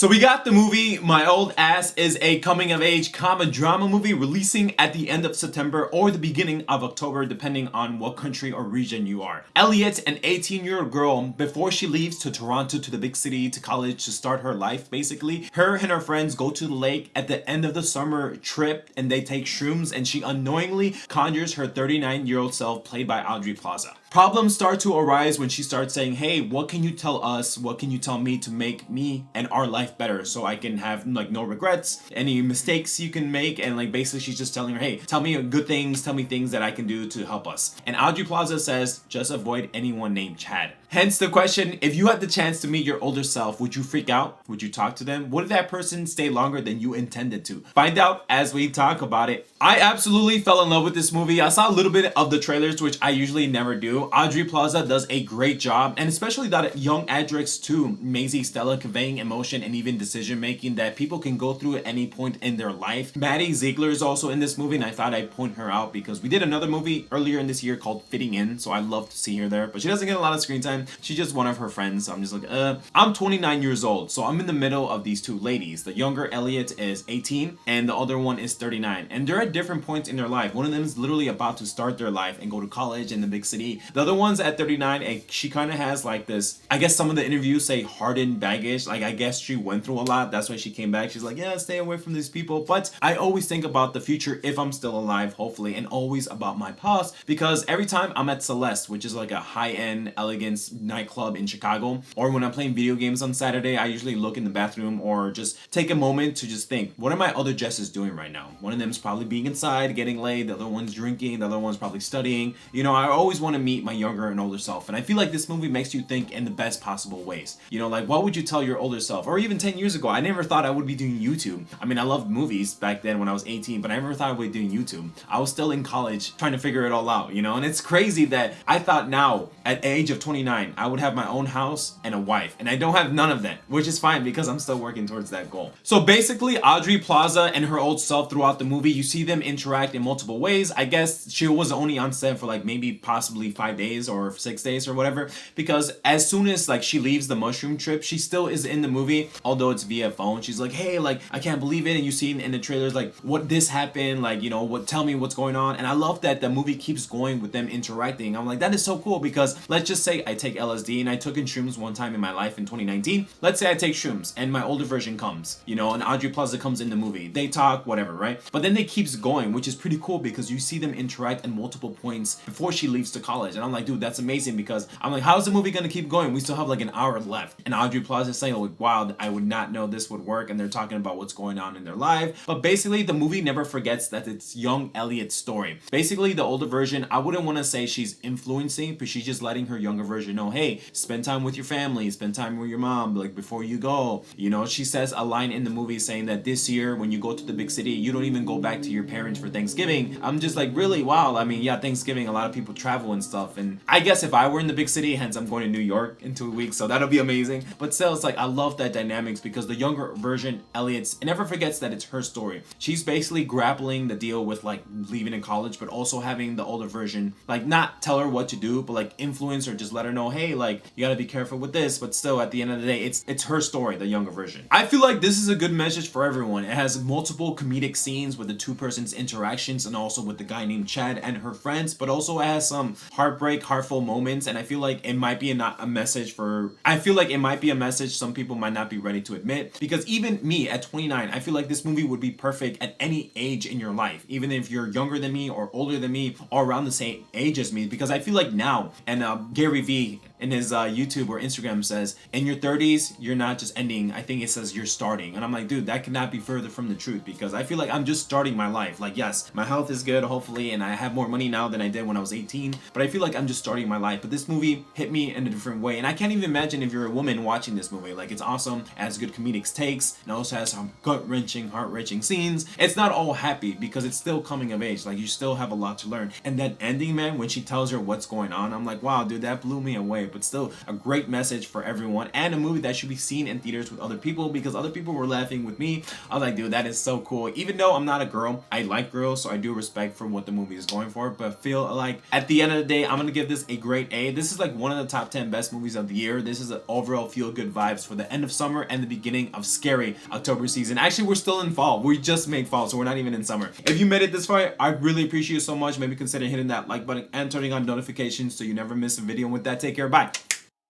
So we got the movie My Old Ass is a coming of age comedy drama movie releasing at the end of September or the beginning of October depending on what country or region you are. Elliot, an 18-year-old girl, before she leaves to Toronto to the big city to college to start her life basically, her and her friends go to the lake at the end of the summer trip and they take shrooms and she unknowingly conjures her 39-year-old self played by Audrey Plaza. Problems start to arise when she starts saying, hey, what can you tell us? What can you tell me to make me and our life better so I can have like no regrets, any mistakes you can make, and like basically she's just telling her, hey, tell me good things, tell me things that I can do to help us. And Audrey Plaza says, just avoid anyone named Chad. Hence the question, if you had the chance to meet your older self, would you freak out? Would you talk to them? Would that person stay longer than you intended to? Find out as we talk about it. I absolutely fell in love with this movie. I saw a little bit of the trailers, which I usually never do. Audrey Plaza does a great job, and especially that young actress too, Maisie Stella, conveying emotion and even decision making that people can go through at any point in their life. Maddie Ziegler is also in this movie, and I thought I'd point her out because we did another movie earlier in this year called Fitting In, so I love to see her there, but she doesn't get a lot of screen time. She's just one of her friends, so I'm just like, I'm 29 years old, so I'm in the middle of these two ladies. The younger Elliot is 18, and the other one is 39, and they're at different points in their life. One of them is literally about to start their life and go to college in the big city. The other one's at 39, and she kind of has like this, I guess some of the interviews say hardened baggage, like I guess she went through a lot, that's why she came back. She's like, yeah, stay away from these people, but I always think about the future if I'm still alive, hopefully, and always about my past, because every time I'm at Celeste, which is like a high-end elegance nightclub in Chicago, or when I'm playing video games on Saturday, I usually look in the bathroom or just take a moment to just think, what are my other Jesses doing right now? One of them is probably being inside, getting laid, the other one's drinking, the other one's probably studying. You know, I always want to meet my younger and older self, and I feel like this movie makes you think in the best possible ways. You know, like what would you tell your older self? Or even 10 years ago, I never thought I would be doing YouTube. I mean, I loved movies back then when I was 18, but I never thought I would be doing YouTube. I was still in college trying to figure it all out, you know, and it's crazy that I thought now, at the age of 29, I would have my own house and a wife, and I don't have none of that, which is fine because I'm still working towards that goal. So basically, Audrey Plaza and her old self throughout the movie, you see them interact in multiple ways. I guess she was only on set for like maybe possibly 5 days or 6 days or whatever, because as soon as like she leaves the mushroom trip, she still is in the movie, although it's via phone. She's like, hey, like I can't believe it, and you see in the trailers like what this happened, like, you know, what, tell me what's going on. And I love that the movie keeps going with them interacting. I'm like, that is so cool, because let's just say I take LSD, and I took in shrooms one time in my life in 2019. Let's say I take shrooms and my older version comes, you know, and Audrey Plaza comes in the movie. They talk, whatever, right? But then they keeps going, which is pretty cool because you see them interact at multiple points before she leaves to college. And I'm like, dude, that's amazing, because I'm like, how's the movie gonna keep going? We still have like an hour left. And Audrey Plaza is saying, like, wow, I would not know this would work. And they're talking about what's going on in their life. But basically, the movie never forgets that it's young Elliot's story. Basically, the older version, I wouldn't want to say she's influencing, but she's just letting her younger version know, hey, spend time with your family, spend time with your mom, like before you go. You know, she says a line in the movie saying that this year, when you go to the big city, you don't even go back to your parents for Thanksgiving. I'm just like, really? Wow. I mean, yeah, Thanksgiving, a lot of people travel and stuff. And I guess if I were in the big city, hence I'm going to New York in 2 weeks, so that'll be amazing. But still, it's like, I love that dynamics because the younger version, Elliot's, it never forgets that it's her story. She's basically grappling the deal with like leaving in college, but also having the older version, like not tell her what to do, but like influence her, just let her know, hey, like you gotta be careful with this. But still, at the end of the day, it's her story, the younger version. I feel like this is a good message for everyone. It has multiple comedic scenes with the two persons' interactions and also with the guy named Chad and her friends, but also it has some heartbreak, heartful moments, and I feel like it might be a message for, I feel like it might be a message some people might not be ready to admit, because even me at 29, I feel like this movie would be perfect at any age in your life, even if you're younger than me or older than me or around the same age as me, because I feel like now, and Gary Vee in his YouTube or Instagram says, in your 30s, you're not just ending, I think it says you're starting. And I'm like, dude, that could not be further from the truth, because I feel like I'm just starting my life. Like, yes, my health is good, hopefully, and I have more money now than I did when I was 18, but I feel like I'm just starting my life. But this movie hit me in a different way, and I can't even imagine if you're a woman watching this movie. Like, it's awesome, it has good comedic takes, and also has some gut-wrenching, heart-wrenching scenes. It's not all happy, because it's still coming of age. Like, you still have a lot to learn. And that ending, man, when she tells her what's going on, I'm like, wow, dude, that blew me away. but still a great message for everyone, and a movie that should be seen in theaters with other people, because other people were laughing with me. I was like, dude, that is so cool. Even though I'm not a girl, I like girls, so I do respect for what the movie is going for, but feel like at the end of the day, I'm gonna give this a great A. This is like one of the top 10 best movies of the year. This is an overall feel good vibes for the end of summer and the beginning of scary October season. Actually, we're still in fall. We just made fall, so we're not even in summer. If you made it this far, I really appreciate you so much. Maybe consider hitting that like button and turning on notifications so you never miss a video. And with that, take care. Bye.